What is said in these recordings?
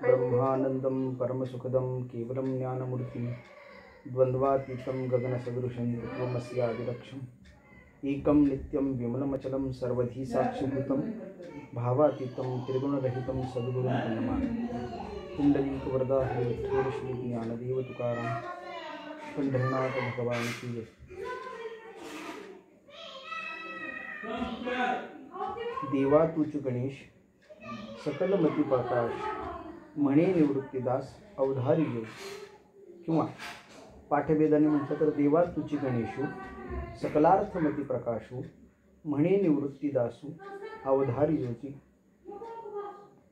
ब्रह्मानंदं परमसुखदं केवलं ज्ञानमूर्तिं द्वन्द्वातीतं गगनसदृशं तत्त्वमस्यादिलक्ष्यम् एकं नित्यं विमलमचलं सर्वधी साक्षिभूतं भावातीतं त्रिगुणरहितं सद्गुरुं प्रणमामि। पुंडलीकवरदा हरि विठ्ठल श्री ज्ञानदेव तुकाराम पंढरीनाथ भगवान की जय। देवा तुच गणेश सकल मती प्रकाश म्हणे निवृत्तीदास अवधारी योग, किंवा पाठभेदाने म्हटलं तर देवा तुची गणेशू सकलार्थमती प्रकाशू म्हणे निवृत्तीदासू अवधारी योगी।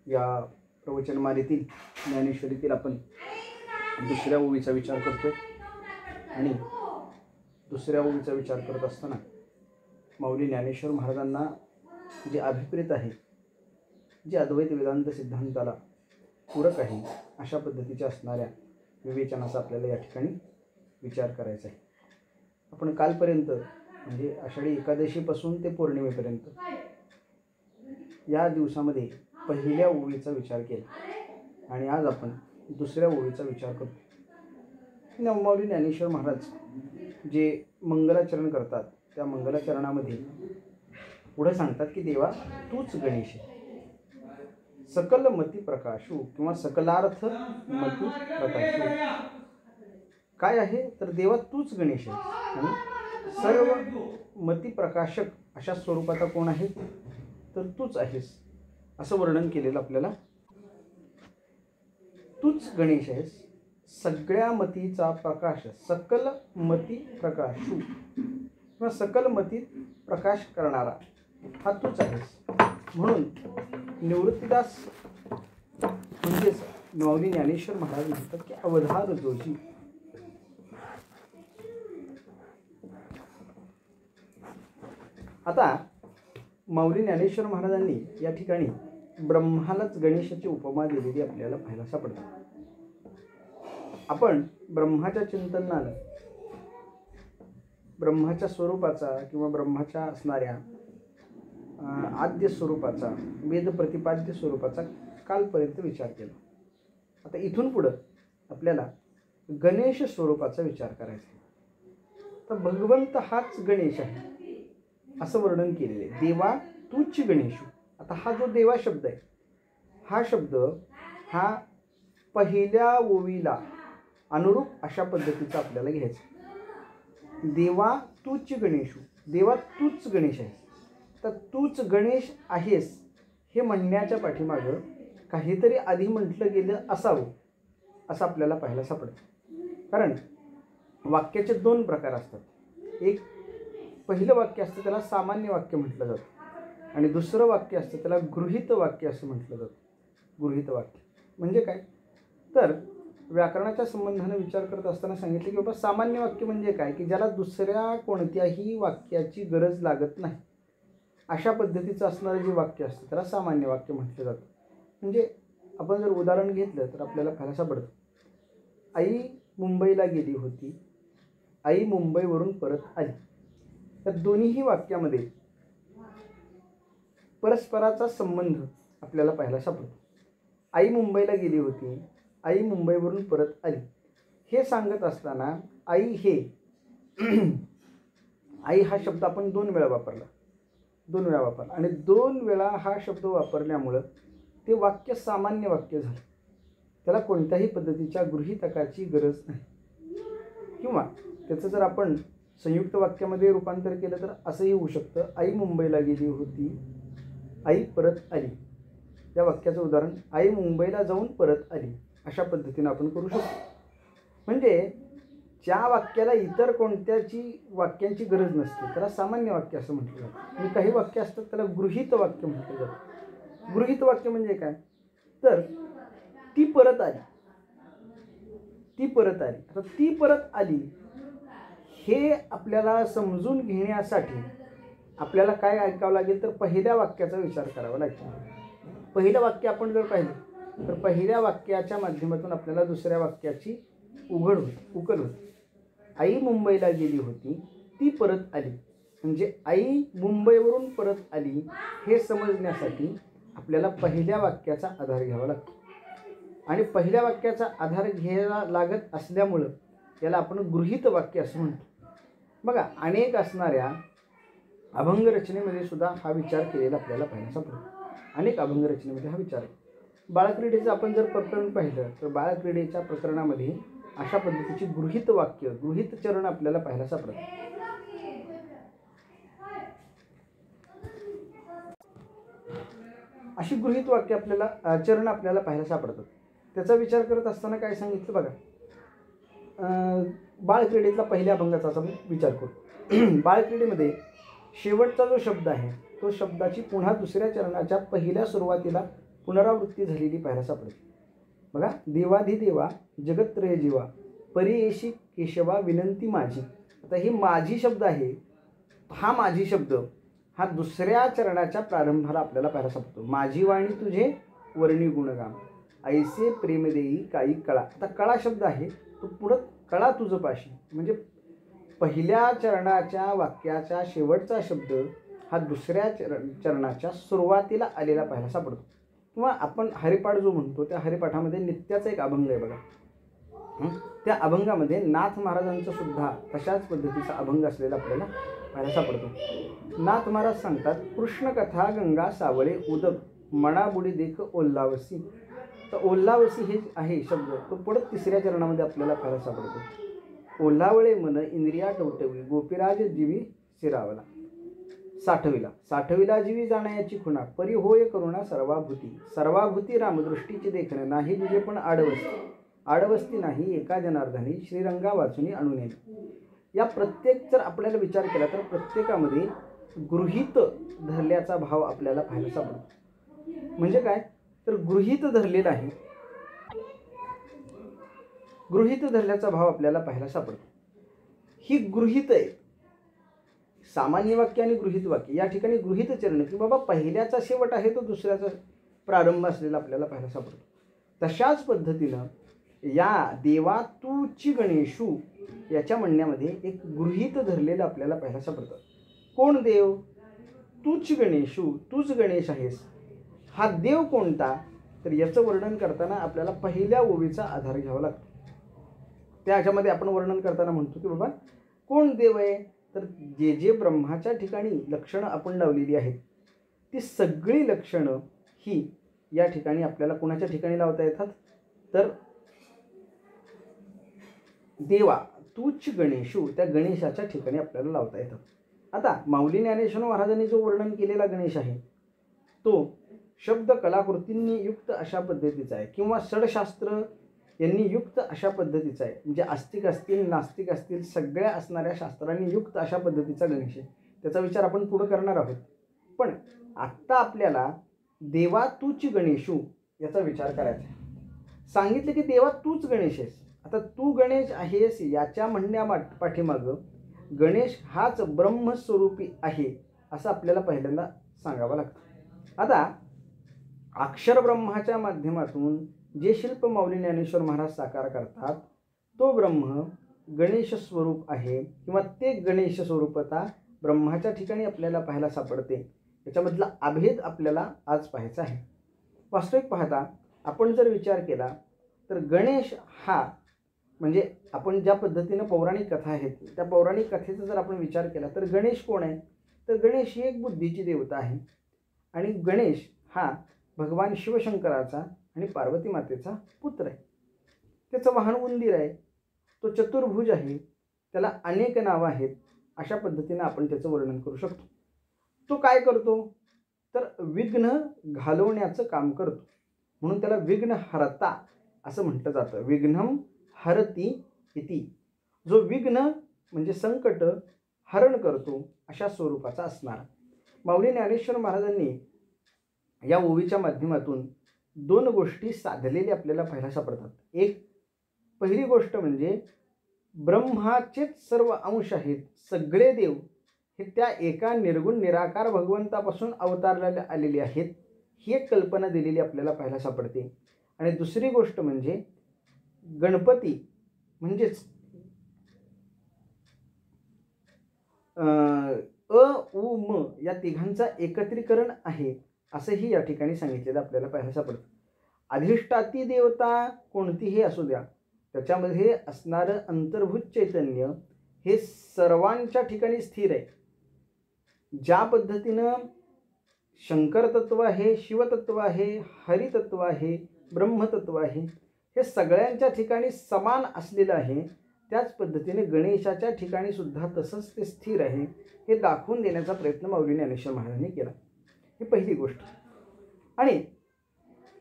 या प्रवचनमालेतील ज्ञानेश्वरीतील आपण दुसऱ्या ओवीचा विचार करतोय आणि दुसऱ्या ओवीचा विचार करत असताना माऊली ज्ञानेश्वर महाराजांना जे अभिप्रेत आहे, जे अद्वैत वेदांत सिद्धांताला पूरक आहे, अशा पद्धतीच्या असणाऱ्या विवेचनाचा आपल्याला या ठिकाणी विचार करायचा आहे। आपण कालपर्यंत म्हणजे आषाढी एकादशीपासून ते पौर्णिमेपर्यंत या दिवसामध्ये पहिल्या ओवीचा विचार केला आणि आज आपण दुसऱ्या ओवीचा विचार करतो। माऊली ज्ञानेश्वर महाराज जे मंगलाचरण करतात त्या मंगलाचरणामध्ये पुढे सांगतात की देवा तूच गणेश आहे, सकल मती प्रकाशू किंवा सकलार्थ मती प्रकाशू। काय आहे तर देवा तूच गणेश आहे आणि सर्व मती प्रकाशक अशा स्वरूपाचा कोण आहे तर तूच आहेस, असं वर्णन केलेलं आपल्याला। तूच गणेश आहेस, सगळ्या मतीचा प्रकाश, सकल मती प्रकाशू किंवा सकल मतीत प्रकाश करणारा हा तूच आहेस। म्हणून निवृत्तीदास म्हणजेच माऊली ज्ञानेश्वर महाराज म्हणतात की अवधार जोशी। आता माऊली ज्ञानेश्वर महाराजांनी या ठिकाणी ब्रह्मालाच गणेशाची उपमा दिलेली आपल्याला पाहायला सापडते। आपण ब्रह्माच्या चिंतनानं ब्रह्माच्या स्वरूपाचा किंवा ब्रह्माच्या असणाऱ्या आद्य स्वरूपाचा, वेद प्रतिपाद्य स्वरूपाचा कालपर्यंत विचार केला। आता इथून पुढं आपल्याला गणेश स्वरूपाचा विचार करायचा आहे। तर भगवंत हाच गणेश आहे असं वर्णन केलेले, देवा तूच गणेशू। आता हा जो देवा शब्द आहे, हा शब्द हा पहिल्या ओवीला अनुरूप अशा पद्धतीचा आपल्याला घ्यायचा। देवा तूच गणेशू, देवा तूच गणेश आहेस। तर तूच गणेश आहेस हे म्हणण्याच्या पाठीमागं काहीतरी आधी म्हटलं गेलं असावं असं आपल्याला पाहायला सापडतं। कारण वाक्याचे दोन प्रकार असतात। एक पहिलं वाक्य असतं त्याला सामान्य वाक्य म्हटलं जातं आणि दुसरं वाक्य असतं त्याला गृहीत वाक्य असं म्हटलं जातं। गृहीत वाक्य म्हणजे काय तर व्याकरणाच्या संबंधाने विचार करत असताना सांगितले की बाबा सामान्य वाक्य म्हणजे काय की ज्याला दुसऱ्या कोणत्याही वाक्याची गरज लागत नाही अशा पद्धतीचं असणारं जे वाक्य असतं त्याला सामान्य वाक्य म्हटलं जातं। म्हणजे आपण जर उदाहरण घेतलं तर आपल्याला पाहायला सापडतं, आई मुंबईला गेली होती, आई मुंबईवरून परत आली। या दोन्हीही वाक्यामध्ये परस्पराचा संबंध आपल्याला पाहायला सापडतो। आई मुंबईला गेली होती, आई मुंबईवरून परत आली हे सांगत असताना आई हे आई हा शब्द आपण दोन वेळा वापरला आणि दोन वेळा हा शब्द वापरल्यामुळं ते वाक्य सामान्य वाक्य झालं। त्याला कोणत्याही पद्धतीच्या गृहीतकाची गरज नाही। किंवा त्याचं जर आपण संयुक्त वाक्यामध्ये रूपांतर केलं तर असंही होऊ शकतं, आई मुंबईला गेली होती, आई परत आली। या वाक्याचं उदाहरण आई मुंबईला जाऊन परत आली अशा पद्धतीने आपण करू शकतो। म्हणजे ज्या वाक्याला इतर कोणत्याची वाक्यांची गरज नसते त्याला सामान्य वाक्य असं म्हटलं जातं आणि काही वाक्य असतात त्याला गृहीत वाक्य म्हटलं जातं। गृहीत वाक्य म्हणजे काय तर ती परत आली, ती परत आली। आता ती परत आली हे आपल्याला समजून घेण्यासाठी आपल्याला काय ऐकावं लागेल तर पहिल्या वाक्याचा विचार करावा लागेल। पहिलं वाक्य आपण जर पाहिलं तर पहिल्या वाक्याच्या माध्यमातून आपल्याला दुसऱ्या वाक्याची उकल होती। आई मुंबईला गेली होती, ती परत आली। म्हणजे आई मुंबईवरून परत आली हे समजण्यासाठी आपल्याला पहिल्या वाक्याचा आधार घ्यावा लागतो। आणि पहिल्या वाक्याचा आधार घ्यायला लागत असल्यामुळं याला आपण गृहीत वाक्य असं म्हणतो. बघा, अनेक असणाऱ्या अभंग रचनेमध्ये सुद्धा हा विचार केलेला आपल्याला पाहायला सापडतो. अनेक अभंग रचनेमध्ये हा विचार आहे. बाळक्रीडेचं आपण जर प्रकरण पाहिलं तर बाळक्रीडेच्या प्रकरणामध्ये अशा पद्धतीची गृहीत वाक्य, गृहीत चरण आपल्याला पाहायला सापडतात. अशी गृहीत वाक्य आपल्याला चरण आपल्याला पाहायला सापडतात. त्याचा विचार करत असताना काय सांगितलं बघा, बाळक्रीडेतला पहिल्या अभंगाचा आपण विचार करू. बाळक्रीडेमध्ये शेवटचा जो शब्द आहे तो शब्दाची पुन्हा दुसऱ्या चरणाच्या पहिल्या सुरुवातीला पुनरावृत्ती झालेली पाहायला सापडते. बघा, देवाधिदेवा जगत्त्रय जीवा परियेशी केशवा विनंती माझी. आता ही माझी शब्द आहे. हा माझी शब्द हा दुसऱ्या चरणाच्या प्रारंभाला आपल्याला पाहायला सापडतो. माझी वाणी तुझे वर्णी गुणगाम ऐसे प्रेम देई काही कळा. आता कळा शब्द आहे तो पुढं कळा तुझं पाशी, म्हणजे पहिल्या चरणाच्या वाक्याचा शेवटचा शब्द हा दुसऱ्या चरणाच्या सुरुवातीला आलेला पाहायला सापडतो. किंवा आपण हरिपाठ जो म्हणतो त्या हरिपाठामध्ये नित्याचा एक अभंग आहे बघा. त्या अभंगामध्ये नाथ महाराजांचं सुद्धा तशाच पद्धतीचा अभंग असलेला आपल्याला पाहायला सापडतो. नाथ महाराज सांगतात, कृष्ण कथा गंगा सावळे उदक मणाबुडी देख ओल्लावसी. तर ओल्लावसी हे आहे शब्द तो पुढे तिसऱ्या चरणामध्ये आपल्याला पाहायला सापडतो. ओल्लावळे मन इंद्रिया टवटवी गोपीराज जीवी शिरावला साठविला. साठविला जीवी जाण्याची खुणा परी होय करुणा सर्वाभूती. सर्वाभूती रामदृष्टीची देखणे नाही तुझे पण आडवस्ती. आडवस्ती नाही एका जनार्दनी श्रीरंगा वाचुनी आणून. या प्रत्येक जर आपल्याला विचार केला तर प्रत्येकामध्ये गृहीत धरल्याचा भाव आपल्याला पाहायला सापडतो. म्हणजे काय तर गृहीत धरलेला आहे, गृहीत धरल्याचा भाव आपल्याला पाहायला सापडतो. ही गृहीत आहे. सामान्य वाक्य आणि गृहीत वाक्य या ठिकाणी गृहीत चरण की बाबा पहिल्याचा शेवट आहे तो दुसऱ्याचा प्रारंभ असलेला आपल्याला पाहायला सापडतो. तशाच पद्धतीनं या देवा तूची गणेशू याच्या म्हणण्यामध्ये एक गृहीत धरलेलं आपल्याला पाहायला सापडतं. कोण देव? तूच गणेशू, तूच गणेश आहेस. हा देव कोणता? तर याचं वर्णन करताना आपल्याला पहिल्या ओवीचा आधार घ्यावा लागतो. त्याच्यामध्ये आपण वर्णन करताना म्हणतो की बाबा कोण देव आहे? तर जे जे ब्रह्माच्या ठिकाणी लक्षणं आपण लावलेली आहेत ती सगळी लक्षणं ही या ठिकाणी आपल्याला कोणाच्या ठिकाणी लावता येतात? तर देवा तूच गणेशू त्या गणेशाच्या ठिकाणी आपल्याला लावता येतात. आता माऊली ज्ञानेश्वर महाराजांनी जो वर्णन केलेला गणेश आहे तो शब्द कलाकृतींनी युक्त अशा पद्धतीचा आहे किंवा षडशास्त्र यांनी युक्त अशा पद्धतीचा आहे. म्हणजे आस्तिक असतील नास्तिक असतील सगळ्या असणाऱ्या शास्त्रांनी युक्त अशा पद्धतीचा गणेश आहे. त्याचा विचार आपण पुढे करणार आहोत. पण आत्ता आपल्याला देवा तूच गणेशू याचा विचार करायचा आहे. सांगितलं की देवा तूच गणेश आहेस. आता तू गणेश आहेस याच्या म्हणण्या पाठीमागं गणेश हाच ब्रह्मस्वरूपी आहे असं आपल्याला पहिल्यांदा सांगावं लागतं. आता अक्षर ब्रह्माच्या माध्यमातून जे शिल्प माऊली ज्ञानेश्वर महाराज साकार करतात तो ब्रह्म गणेश स्वरूप आहे किंवा ते गणेश स्वरूपता ब्रह्माच्या ठिकाणी आपल्याला पाहायला सापडते. याच्यामधला अभेद आपल्याला आज पाहायचा आहे. वास्तविक पाहता आपण जर विचार केला तर गणेश हा म्हणजे आपण ज्या पद्धतीनं पौराणिक कथा आहेत त्या पौराणिक कथेचा जर आपण विचार केला तर गणेश कोण आहे? तर गणेश ही एक बुद्धीची देवता आहे आणि गणेश हा भगवान शिवशंकराचा आणि पार्वती मातेचा पुत्र आहे. त्याचं वाहन उंदीर आहे. तो चतुर्भुज आहे. त्याला अनेक नावं आहेत. अशा पद्धतीनं आपण त्याचं वर्णन करू शकतो. तो काय करतो? तर विघ्न घालवण्याचं काम करतो. म्हणून त्याला विघ्न हरता असं म्हटलं जातं. विघ्नम हरती इति. जो विघ्न म्हणजे संकट हरण करतो अशा स्वरूपाचा असणारा. माऊली ज्ञानेश्वर महाराजांनी या ओवीच्या माध्यमातून दोन गोष्टी साधलेल्या आपल्याला पाहायला सापडतात. एक पहिली गोष्ट म्हणजे ब्रह्माचेच सर्व अंश आहेत. सगळे देव हे त्या एका निर्गुण निराकार भगवंतापासून अवतारलेले आलेले आहेत ही एक कल्पना दिलेली आपल्याला पाहायला सापडते. आणि दुसरी गोष्ट म्हणजे गणपती म्हणजेच अ उ म या तिघांचा एकत्रीकरण आहे असंही या ठिकाणी सांगितलेलं आपल्याला पाहायला सापडतं. अधिष्ठाती देवता कोणतीही असू द्या, त्याच्यामध्ये असणारं अंतर्भूत चैतन्य हे सर्वांच्या ठिकाणी स्थिर आहे. ज्या पद्धतीनं शंकर तत्व आहे, शिवतत्व आहे, हरितत्व आहे, ब्रह्मतत्व आहे, हे सगळ्यांच्या ठिकाणी समान असलेलं आहे, त्याच पद्धतीने गणेशाच्या ठिकाणी सुद्धा तसंच ते स्थिर आहे हे दाखवून देण्याचा प्रयत्न माऊली ज्ञानेश्वर महाराजांनी केला. ही पहिली गोष्ट. आणि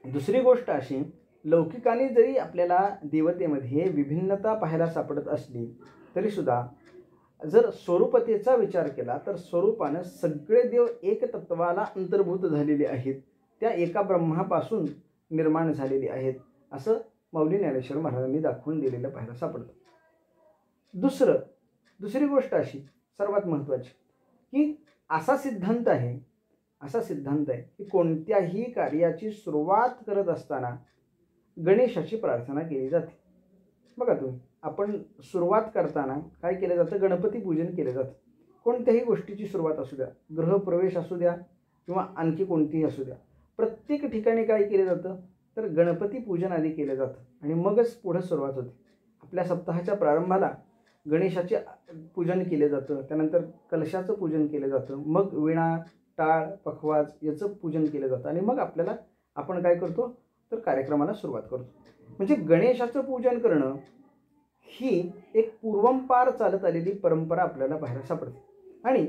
दुसरी गोष्ट अशी, लौकिकाने जरी आपल्याला देवतेमध्ये विभिन्नता पाहायला सापडत असली तरीसुद्धा जर स्वरूपतेचा विचार केला तर स्वरूपानं सगळे देव एक तत्वाला अंतर्भूत झालेले आहेत, त्या एका ब्रह्मापासून निर्माण झालेले आहेत, असं माऊली ज्ञानेश्वर महाराजांनी दाखवून दिलेलं पाहायला सापडतं. दुसरी गोष्ट अशी सर्वात महत्त्वाची की असा सिद्धांत आहे की कोणत्याही कार्याची सुरुवात करत असताना गणेशाची प्रार्थना केली जाते. बघा तुम्ही, आपण सुरुवात करताना काय केलं जातं? गणपती पूजन केलं जातं. कोणत्याही गोष्टीची सुरुवात असू द्या, गृहप्रवेश असू द्या किंवा आणखी कोणतीही असू द्या, प्रत्येक ठिकाणी काय केलं जातं तर गणपती पूजन आधी केलं जातं आणि मगच पुढं सुरुवात होते. आपल्या सप्ताहाच्या प्रारंभाला गणेशाचे पूजन केले जातं, त्यानंतर कलशाचं पूजन केलं जातं, मग विणा, टाळ, पखवाज याचं पूजन केलं जातं आणि मग आपण काय करतो तर कार्यक्रमाला सुरुवात करतो. म्हणजे गणेशाचं पूजन करणं ही एक पूर्वंपार चालत आलेली परंपरा आपल्याला पाहायला सापडते. आणि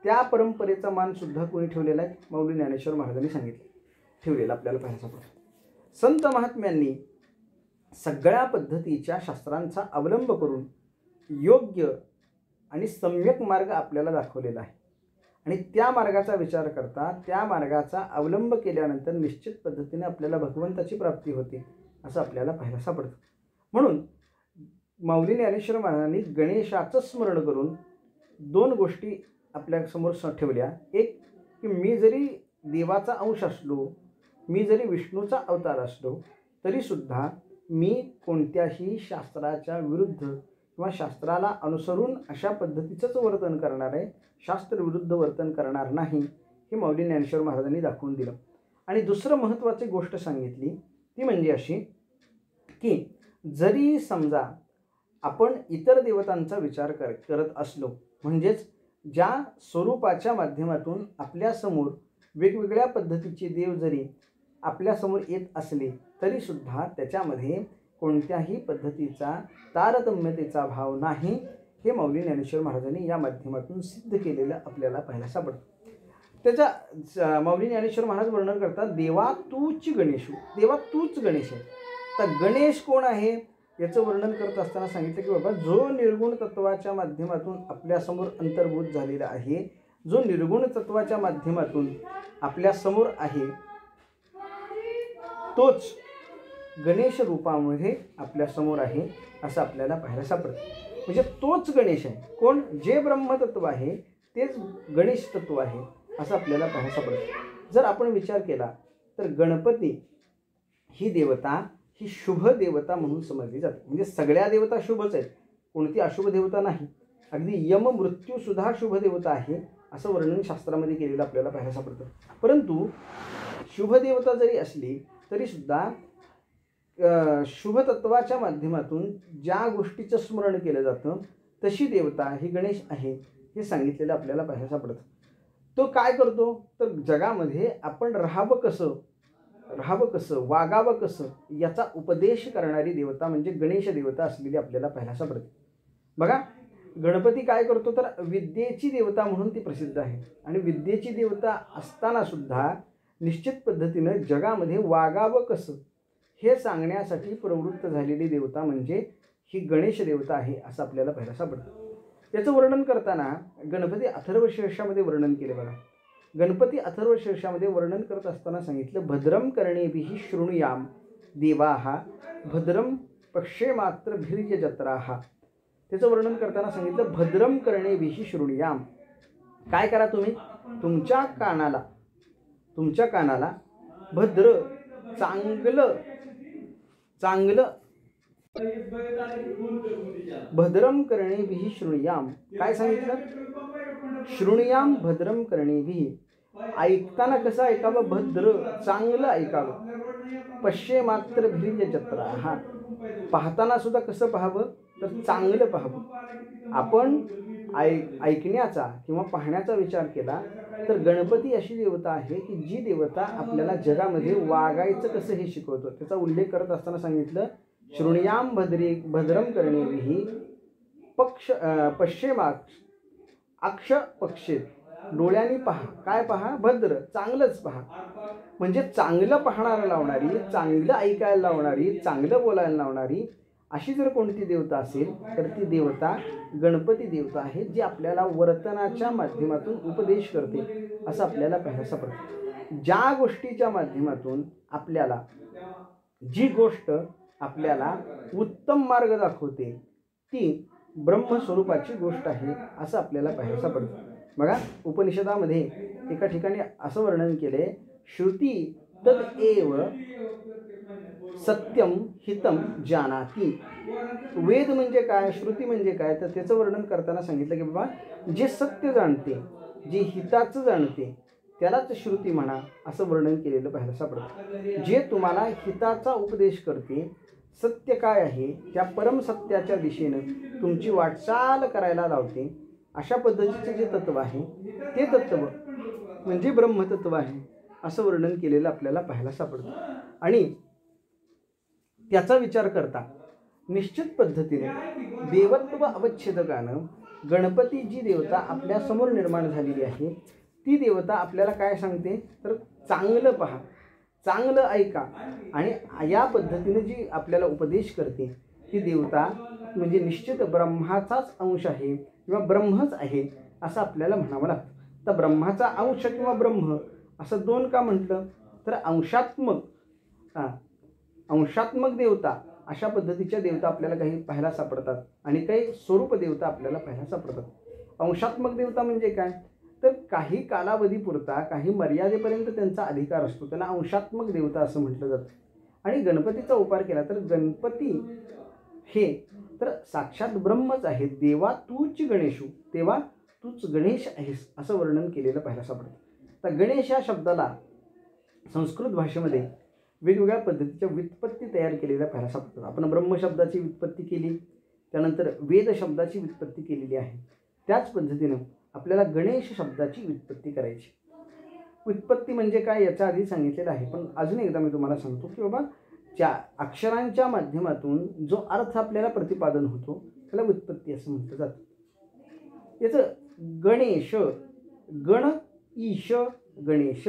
त्या परंपरेचा मान सुद्धा कोणी ठेवलेला आहे? माऊली ज्ञानेश्वर महाराजांनी ठेवलेला आपल्याला पाहायला सापडतो. संत महात्म्यांनी सगळ्या पद्धतीच्या शास्त्रांचा अवलंब करून योग्य आणि सम्यक मार्ग आपल्याला दाखवलेला आहे आणि त्या मार्गाचा विचार करता त्या मार्गाचा अवलंब केल्यानंतर निश्चित पद्धतीने आपल्याला भगवंताची प्राप्ती होते असं आपल्याला पाहायला सापडतं. म्हणून माऊली ज्ञानेश्वर महाराजांनी गणेशाचं स्मरण करून दोन गोष्टी आपल्यासमोर ठेवल्या. एक की मी जरी देवाचा अंश असलो, मी जरी विष्णूचा अवतार असलो तरीसुद्धा मी कोणत्याही शास्त्राच्या विरुद्ध किंवा शास्त्राला अनुसरून अशा पद्धतीचंच वर्तन करणार आहे, शास्त्रविरुद्ध वर्तन करणार नाही, हे माऊली ज्ञानेश्वर महाराजांनी दाखवून दिलं. आणि दुसरं महत्त्वाची गोष्ट सांगितली ती म्हणजे अशी की जरी समजा आपण इतर देवतांचा विचार करत असलो, म्हणजेच ज्या स्वरूपाच्या माध्यमातून आपल्यासमोर वेगवेगळ्या पद्धतीचे देव जरी आपल्यासमोर येत असले तरीसुद्धा त्याच्यामध्ये कोणत्याही पद्धतीचा तारतम्यतेचा भाव नाही, हे माऊली ज्ञानेश्वर महाराजांनी या माध्यमातून सिद्ध केलेलं आपल्याला पाहायला सापडतं. त्याचा माऊली ज्ञानेश्वर महाराज वर्णन करतात, देवा तूच गणेशू, देवा तूच गणेश आहे. तर गणेश कोण आहे याचं वर्णन करत असताना सांगितलं की बाबा जो निर्गुण तत्वाच्या माध्यमातून आपल्यासमोर अंतर्भूत झालेला आहे, जो निर्गुण तत्वाच्या माध्यमातून आपल्यासमोर आहे, तोच गणेश रूपामध्ये आपल्यासमोर आहे असं आपल्याला पाहायला सापडतं. म्हणजे तोच गणेश आहे. कोण? जे ब्रह्मतत्व आहे तेच गणेश तत्व आहे असं आपल्याला पाहायला सापडतं. जर आपण विचार केला तर गणपती ही देवता ही शुभ देवता म्हणून समजली जाते. म्हणजे सगळ्या देवता शुभच आहेत, कोणती अशुभ देवता नाही. अगदी यम मृत्यूसुद्धा शुभ देवता आहे असं वर्णन शास्त्रामध्ये केलेलं आपल्याला पाहायला सापडतं. परंतु शुभ देवता जरी असली तरीसुद्धा शुभतत्वाच्या माध्यमातून ज्या गोष्टीचं स्मरण केलं जातं तशी देवता ही गणेश आहे हे सांगितलेलं आपल्याला पाहायला सापडतं. तो काय करतो तर जगामध्ये आपण राहावं कसं, वागावं कसं याचा उपदेश करणारी देवता म्हणजे गणेश देवता असलेली आपल्याला पाहायला सापडते. बघा, गणपती काय करतो तर विद्येची देवता म्हणून ती प्रसिद्ध आहे आणि विद्येची देवता असताना सुद्धा निश्चित पद्धतीनं जगामध्ये वागावं कसं हे सांगण्यासाठी प्रवृत्त झालेली देवता म्हणजे ही गणेश देवता आहे असं आपल्याला पाहायला सापडतं. याचं वर्णन करताना गणपती अथर्वशीर्षामध्ये वर्णन केले. बघा, गणपती अथर्वशीर्षामध्ये वर्णन करत असताना सांगितलं, भद्रम कर्णेभिः शृणुयाम देवाः भद्रम पश्येमात्रभिर्यजत्राः. त्याचं वर्णन करताना सांगितलं, भद्रम कर्णेभिः शृणुयाम. काय करा तुम्ही? तुमच्या कानाला भद्र चांगलं भद्रम कर्णेभिः शृणुयाम. काय सांगितलं? शृणुयाम भद्रम कर्णेभिः. ऐकताना कसं ऐकावं, भद्र चांगलं ऐकावं. पश्ये मात्र भिर्य जत्रा. हा, पाहताना सुद्धा कसं पाहावं, तर चांगलं पाहावं. आपण ऐकण्याचा किंवा पाहण्याचा विचार केला तर गणपती अशी देवता आहे की जी देवता आपल्याला जगामध्ये वागायचं कसं हे शिकवतो. त्याचा उल्लेख करत असताना सांगितलं, शृणुयाम भद्रम करणेभिः पश्येमाक्ष अक्ष पक्षेत. डोळ्यांनी पहा. काय पहा? भद्र, चांगलंच पहा. म्हणजे चांगलं पाहणारा लावणारी, चांगलं ऐकायला लावणारी, चांगलं बोलायला लावणारी अशी जर कोणती देवता असेल तर ती देवता गणपती देवता आहे, जी आपल्याला वर्तनाच्या माध्यमातून उपदेश करते असं आपल्याला पाहायला सापडतं. ज्या गोष्टीच्या माध्यमातून आपल्याला, जी गोष्ट आपल्याला उत्तम मार्ग दाखवते ती ब्रह्मस्वरूपाची गोष्ट आहे असं आपल्याला पाहायला सापडतं. बघा, उपनिषदामध्ये एका ठिकाणी असं वर्णन केले, श्रुती तद एव सत्यम हितम जानाती. वेद म्हणजे काय, श्रुती म्हणजे काय, तर त्याचं वर्णन करताना सांगितलं की बाबा जे सत्य जाणते, जे हिताचं जाणते त्यालाच श्रुती म्हणा असं वर्णन केलेलं पाहायला सापडतं. जे तुम्हाला हिताचा उपदेश करते, सत्य काय आहे त्या परमसत्याच्या दिशेनं तुमची वाटचाल करायला लावते, अशा पद्धतीचे जे तत्व आहे ते तत्व म्हणजे ब्रह्मतत्व आहे असं वर्णन केलेलं आपल्याला पाहायला सापडतं. आणि त्याचा विचार करता निश्चित पद्धतीने देवत्व अवच्छेदकानं गणपती जी देवता आपल्या समोर निर्माण झालेली आहे ती देवता आपल्याला काय सांगते, तर चांगलं पहा, चांगलं ऐका. आणि या पद्धतीने जी आपल्याला उपदेश करते ती देवता म्हणजे निश्चित ब्रह्माचाच अंश आहे किंवा ब्रह्मच आहे असं आपल्याला म्हणावं लागतं. तर ब्रह्माचा अंश किंवा ब्रह्म असं दोन का म्हटलं, तर अंशात्मक देवता अशा पद्धतीच्या देवता आपल्याला काही पाहायला सापडतात आणि काही स्वरूप देवता आपल्याला पाहायला सापडतात. अंशात्मक देवता म्हणजे काय, तर काही कालावधीपुरता, काही मर्यादेपर्यंत त्यांचा अधिकार असतो, त्याला अंशात्मक देवता असं म्हटलं जातं. आणि गणपतीचा उपार केला तर गणपती हे तर साक्षात ब्रह्मच आहे. देवा तूच गणेशू, तेव्हा तूच गणेश आहेस असं वर्णन केलेलं पाहायला सापडतं. तर गणेश या शब्दाला संस्कृत भाषेमध्ये वेगवेगळ्या पद्धतीच्या व्युत्पत्ती तयार केलेल्या पाहायला सापडतात. आपण ब्रह्म शब्दाची व्युत्पत्ती केली, त्यानंतर वेद शब्दाची व्युत्पत्ती केलेली आहे. त्याच पद्धतीनं आपल्याला गणेश शब्दाची व्युत्पत्ती करायची. व्युत्पत्ती म्हणजे काय याच्या आधी सांगितलेलं आहे, पण अजून एकदा मी तुम्हाला सांगतो की बाबा ज्या अक्षरांच्या माध्यमातून जो अर्थ आपल्याला प्रतिपादन होतो त्याला व्युत्पत्ती असं म्हटलं जातं. याचं गणेश, गण ईश गणेश,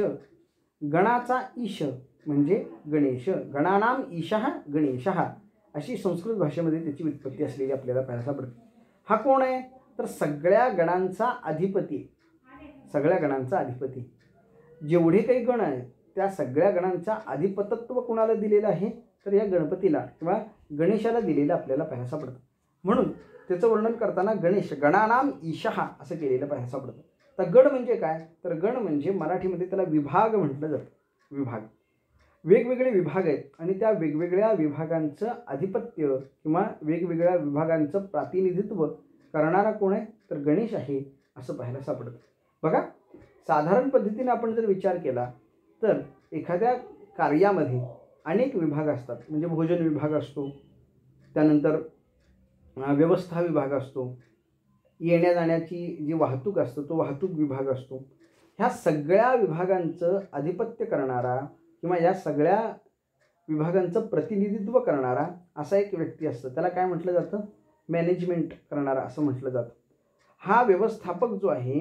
गणाचा ईश म्हणजे गणेश, गणानाम ईशः गणेशः अशी संस्कृत भाषेमध्ये त्याची व्युत्पत्ती असलेली आपल्याला पाहायला सापडते. हा कोण आहे, तर सगळ्या गणांचा अधिपती, सगळ्या गणांचा अधिपती. जेवढे काही गण आहेत त्या सगळ्या गणांचा अधिपतत्व कोणाला दिलेलं आहे, तर या गणपतीला किंवा गणेशाला दिलेलं आपल्याला पाहायला सापडतं. म्हणून त्याचं वर्णन करताना गणेश गणानाम ईशः असं केलेलं पाहायला सापडतं. तर गण म्हणजे काय, तर गण म्हणजे मराठीमध्ये त्याला विभाग म्हटलं जातं. विभाग, वेगवेगळे विभाग आहेत आणि त्या वेगवेगळ्या विभागांचं आधिपत्य किंवा वेगवेगळ्या विभागांचं प्रातिनिधित्व करणारा कोण आहे, तर गणेश आहे असं पाहायला सापडतं. बघा, साधारण पद्धतीने आपण जर विचार केला तर एखाद्या कार्यामध्ये अनेक विभाग असतात. म्हणजे भोजन विभाग असतो, त्यानंतर व्यवस्था विभाग असतो, येण्या जाण्याची जी वाहतूक असतो तो वाहतूक विभाग असतो. ह्या सगळ्या विभागांचं आधिपत्य करणारा किंवा या सगळ्या विभागांचं प्रतिनिधित्व करणारा असा एक व्यक्ती असतो, त्याला काय म्हटलं जातं, मॅनेजमेंट करणारा असं म्हटलं जातं. हा व्यवस्थापक जो आहे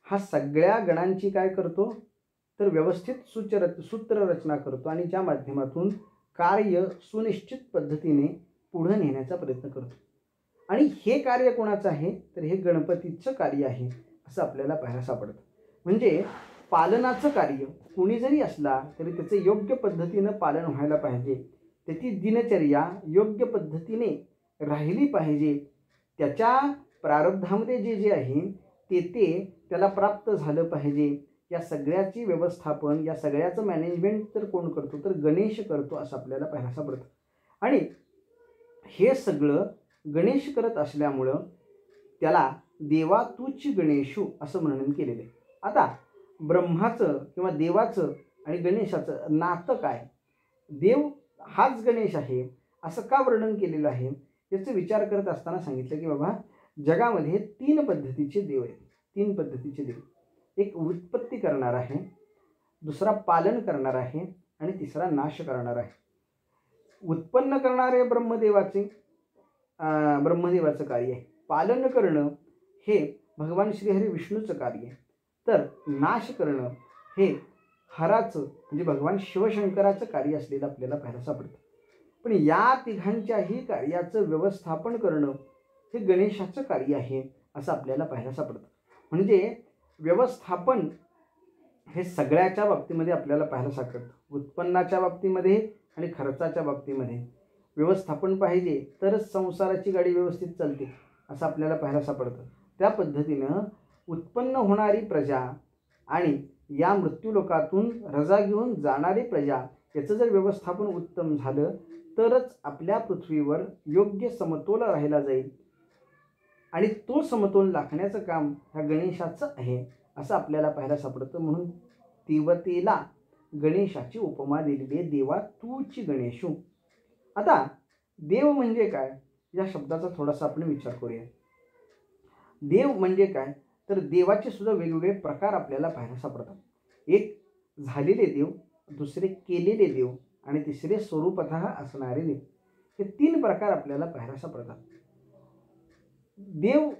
हा सगळ्या गणांची काय करतो, तर व्यवस्थित सूत्ररचना करतो आणि ज्या माध्यमातून कार्य सुनिश्चित पद्धतीने पुढे नेण्याचा प्रयत्न करतो. आणि हे कार्य कोणाचं आहे, तर हे गणपतीचं कार्य आहे असं आपल्याला पाहायला सापडतं. म्हणजे पालनाचं कार्य कोणी जरी असला तरी त्याचं योग्य पद्धतीनं पालन व्हायला पाहिजे, त्याची दिनचर्या योग्य पद्धतीने राहिली पाहिजे, त्याच्या प्रारब्धामध्ये जे जे आहे ते त्याला प्राप्त झालं पाहिजे. या सगळ्याची व्यवस्थापन, या सगळ्याचं मॅनेजमेंट तर कोण करतो, तर गणेश करतो असं आपल्याला पाहायला सापडतं. आणि हे सगळं गणेश करत असल्यामुळं त्याला देवा तूच गणेशू असं वर्णन केलेलं आहे. आता ब्रह्माचं किंवा देवाचं आणि गणेशाचं नातं काय, देव हाच गणेश आहे असं का वर्णन केलेलं आहे, याचा विचार करत असताना सांगितलं की बाबा जगामध्ये 3 पद्धतीचे देव आहेत. 3 पद्धतीचे देव. एक उत्पत्ती करणार आहे, दुसरा पालन करणार आहे आणि तिसरा नाश करणार आहे. उत्पन्न करणारे ब्रह्मदेवाचं कार्य आहे. पालन करणं हे भगवान श्रीहरी विष्णूचं कार्य आहे. तर नाश करणं हे हराचं म्हणजे भगवान शिवशंकराचं कार्य असलेलं आपल्याला पाहायला सापडतं. पण या तिघांच्याही कार्याचं व्यवस्थापन करणं हे गणेशाचं कार्य आहे असं आपल्याला पाहायला सापडतं. म्हणजे व्यवस्थापन हे सगळ्याच्या बाबतीमध्ये आपल्याला पाहायला सापडतं. उत्पन्नाच्या बाबतीमध्ये आणि खर्चाच्या बाबतीमध्ये व्यवस्थापन पाहिजे तरच संसाराची गाडी व्यवस्थित चालते असं आपल्याला पाहायला सापडतं. त्या पद्धतीनं उत्पन्न होणारी प्रजा आणि या मृत्यूलोकातून रजा घेऊन जाणारी प्रजा याचं जर व्यवस्थापन उत्तम झालं तरच आपल्या पृथ्वीवर योग्य समतोल राहिला जाईल आणि तो समतोल राखण्याचं काम ह्या गणेशाचं आहे असं आपल्याला पाहायला सापडतं. म्हणून तीव्रतेला गणेशाची उपमा दिलेली आहे, देवा तूची गणेशू. आता देव म्हणजे काय या शब्दाचा थोडासा आपण विचार करूया. देव म्हणजे काय तर देवाचे सुद्धा वेगवेगळे प्रकार आपल्याला पाहायला सापडतात. एक झालेले देव, दुसरे केलेले देव आणि तिसरे स्वरूपतः असणारे देव. हे 3 प्रकार आपल्याला पाहायला सापडतात. देव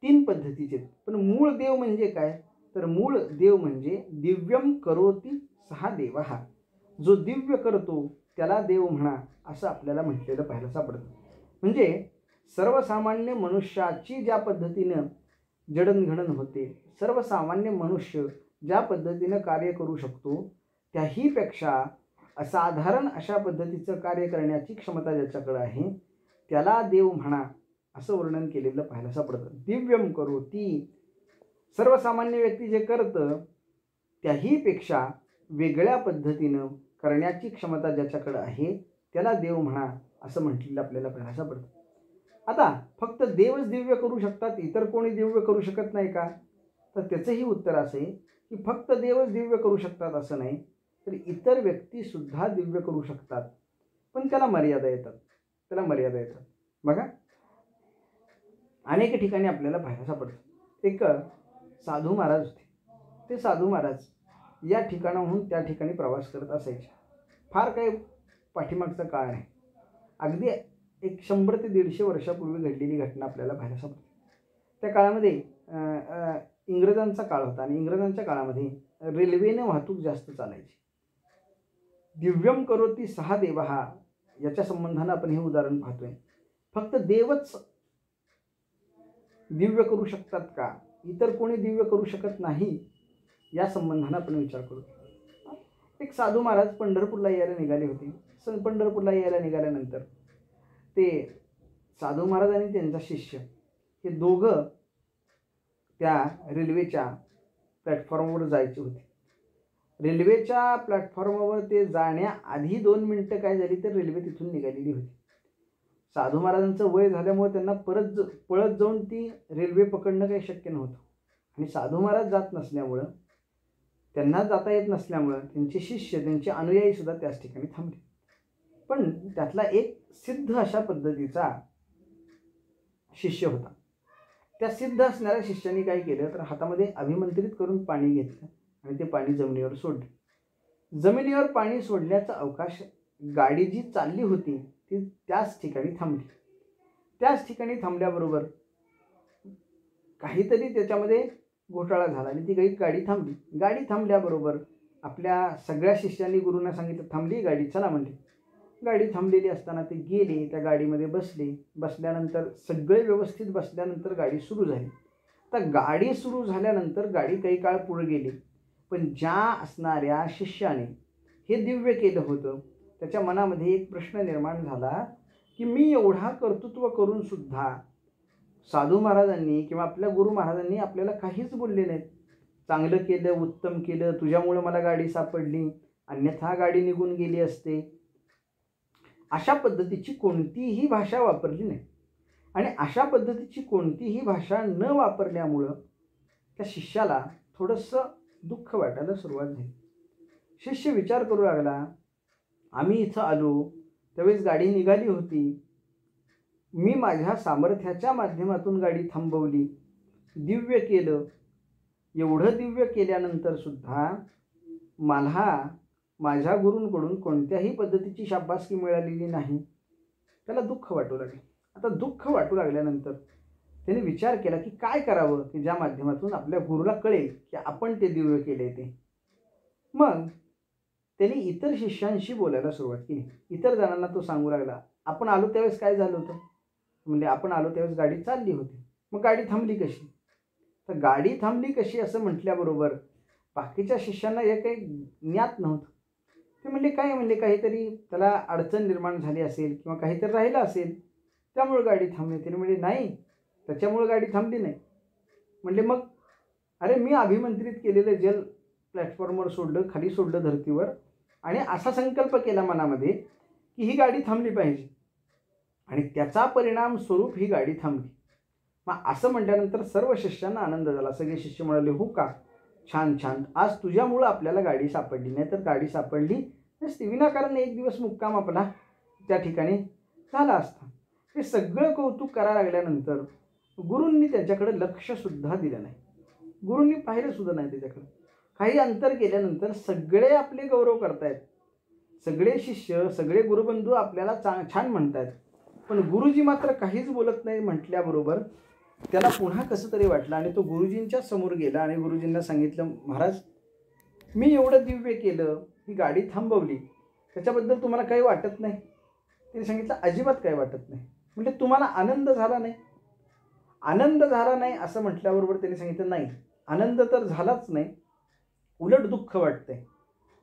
3 पद्धतीचे आहेत. पण मूळ देव म्हणजे काय तर मूळ देव म्हणजे दिव्यम करोती सहा देवः. जो दिव्य करतो त्याला देव म्हणा असं आपल्याला म्हटलेलं पाहायला सापडतं. म्हणजे सर्वसामान्य मनुष्याची ज्या पद्धतीनं जडणघडण होते, सर्वसामान्य मनुष्य ज्या पद्धतीनं कार्य करू शकतो त्याहीपेक्षा असाधारण अशा पद्धतीचं कार्य करण्याची क्षमता ज्याच्याकडे आहे त्याला देव म्हणा असं वर्णन केलेलं पाहायला सापडतं. दिव्यम करोती, सर्वसामान्य व्यक्ती जे करतं त्याहीपेक्षा वेगळ्या पद्धतीनं करण्याची क्षमता ज्याच्याकडे आहे त्याला देव म्हणा असं म्हटलेलं आपल्याला पाहायला सापडतं. आता फक्त देवच दिव्य करू शकतात, इतर कोणी दिव्य करू शकत नाही का तर त्याचंही उत्तर असं आहे की फक्त देवच दिव्य करू शकतात असं नाही, तर इतर व्यक्तीसुद्धा दिव्य करू शकतात. पण त्याला मर्यादा येतात. बघा अनेक ठिकाणी आपल्याला पाहायला सापडतं. एक साधू महाराज होते. ते साधू महाराज या ठिकाणाहून त्या ठिकाणी प्रवास करत असायचे. फार काही पाठीमागचा काळ नाही, अगदी एक 100 ते 150 वर्षापूर्वी घडलेली घटना आपल्याला पाहायला सापडते. त्या काळामध्ये इंग्रजांचा काळ होता आणि इंग्रजांच्या काळामध्ये रेल्वेने वाहतूक जास्त चालायची. दिव्यम करोती सहा देवः याच्या संबंधानं आपण हे उदाहरण पाहतोय. फक्त देवच दिव्य करू शकतात का, इतर कोणी दिव्य करू शकत नाही या संबंधानं आपण विचार करू. एक साधू महाराज पंढरपूरला यायला निघाले होते. पंढरपूरला यायला निघाल्यानंतर ते साधू महाराज आणि त्यांचा शिष्य हे दोघं त्या रेल्वेच्या प्लॅटफॉर्मवर जायचे होते. रेल्वेच्या प्लॅटफॉर्मवर ते जाण्याआधी 2 मिनिटं काय झाली तर रेल्वे तिथून निघालेली होती. साधू महाराजांचं वय झाल्यामुळे त्यांना पळत जाऊन ती रेल्वे पकडणं काही शक्य नव्हतं आणि साधू महाराज जात नसल्यामुळं, त्यांना जाता येत नसल्यामुळं त्यांचे शिष्य, त्यांचे अनुयायी सुद्धा त्याच ठिकाणी थांबले. पण त्यातला एक सिद्ध अशा पद्धतीचा शिष्य होता. त्या सिद्ध असणाऱ्या शिष्याने काय केलं तर हातामध्ये अभिमंत्रित करून पाणी घेतलं आणि ते पाणी जमिनीवर सोडलं. जमिनीवर पाणी सोडण्याचा अवकाश गाडी जी चालली होती ती त्याच ठिकाणी थांबली. त्याच ठिकाणी थांबल्याबरोबर काहीतरी त्याच्यामध्ये घोटाळा झाला आणि ती गाडी थांबली. गाडी थांबल्याबरोबर आपल्या सगळ्या शिष्यांनी गुरूंना सांगितलं थांबली गाडी, चला म्हणली. गाडी थांबलेली असताना ते गेले, त्या गाडीमध्ये बसले. बसल्यानंतर सगळे व्यवस्थित बसल्यानंतर गाडी सुरू झाली. तर गाडी सुरू झाल्यानंतर गाडी काही काळ पुढे गेली. पण ज्या असणाऱ्या शिष्याने हे दिव्य केलं होतं त्याच्या मनामध्ये एक प्रश्न निर्माण झाला की मी एवढा कर्तृत्व करून सुद्धा साधू महाराजांनी किंवा आपल्या गुरु महाराजांनी आपल्याला काहीच बोलले नाहीत. चांगलं केलं, उत्तम केलं, तुझ्यामुळे मला गाडी सापडली, अन्यथा गाडी निघून गेली असते. अशा पद्धतीची कोणतीही भाषा वापरली नाही आणि अशा पद्धतीची कोणतीही भाषा न वापरल्यामुळं त्या शिष्याला थोडंसं दुःख वाटायला सुरुवात झाली. शिष्य विचार करू लागला, आम्ही इथं आलो त्यावेळेस गाडी निघाली होती, मी माझ्या सामर्थ्याच्या माध्यमातून गाडी थांबवली, दिव्य केलं. एवढं दिव्य केल्यानंतर सुद्धा मला माझ्या गुरूंकडून कोणत्याही पद्धतीची शाबासकी मिळालेली नाही. त्याला दुःख वाटू लागले. आता दुःख वाटू लागल्यानंतर त्याने विचार केला की काय करावं की ज्या माध्यमातून आपल्या गुरुला कळेल की आपण ते दिव्य केले ते. मग त्याने इतर शिष्यांशी बोलायला सुरुवात केली. इतर जणांना तो सांगू लागला, आपण आलो त्यावेळेस काय झालं होतं, म्हणजे आपण आलो त्यावेळेस गाडी चालली होती, मग गाडी थांबली कशी. तर गाडी थांबली कशी असं म्हटल्याबरोबर बाकीच्या शिष्यांना हे काही ज्ञात नव्हतं. ते म्हणले काय, म्हणले काहीतरी त्याला अडचण निर्माण झाली असेल किंवा काहीतरी राहिलं असेल त्यामुळे गाडी थांबली. त्याने म्हणजे नाही, त्याच्यामुळे गाडी थांबली नाही. म्हणले मग, अरे मी अभिमंत्रित केलेलं जल प्लॅटफॉर्मवर सोडलं, खाली सोडलं धर्तीवर, आणि असा संकल्प केला मनामध्ये की ही गाडी थांबली पाहिजे, आणि त्याचा परिणाम स्वरूप ही गाडी थांबली. मग असं म्हटल्यानंतर सर्व शिष्यांना आनंद झाला. सगळे शिष्य म्हणाले, हो का, छान छान, आज तुझ्यामुळं आपल्याला गाडी सापडली, नाही तर गाडी सापडली नसती, विनाकारण एक दिवस मुक्काम आपला त्या ठिकाणी झाला असता. हे सगळं कौतुक करायला लागल्यानंतर गुरूंनी त्याच्याकडे लक्षसुद्धा दिलं नाही. गुरूंनी पाहिलं सुद्धा नाही त्याच्याकडे. काही अंतर गेल्यानंतर सगळे आपले गौरव करतायत, सगळे शिष्य, सगळे गुरुबंधू आपल्याला छान म्हणतायत, पण गुरुजी मात्र काहीच बोलत नाही. म्हटल्याबरोबर त्याला पुन्हा कसं तरी वाटलं आणि तो गुरुजींच्या समोर गेला आणि गुरुजींना सांगितलं, महाराज मी एवढं दिव्य केलं, ही गाडी थांबवली, त्याच्याबद्दल तुम्हाला काही वाटत नाही. त्यांनी सांगितलं, अजिबात काही वाटत नाही. म्हणजे तुम्हाला आनंद झाला नाही. आनंद झाला नाही असं म्हटल्याबरोबर त्यांनी सांगितलं, नाही आनंद तर झालाच नाही, उलट दुःख वाटतंय.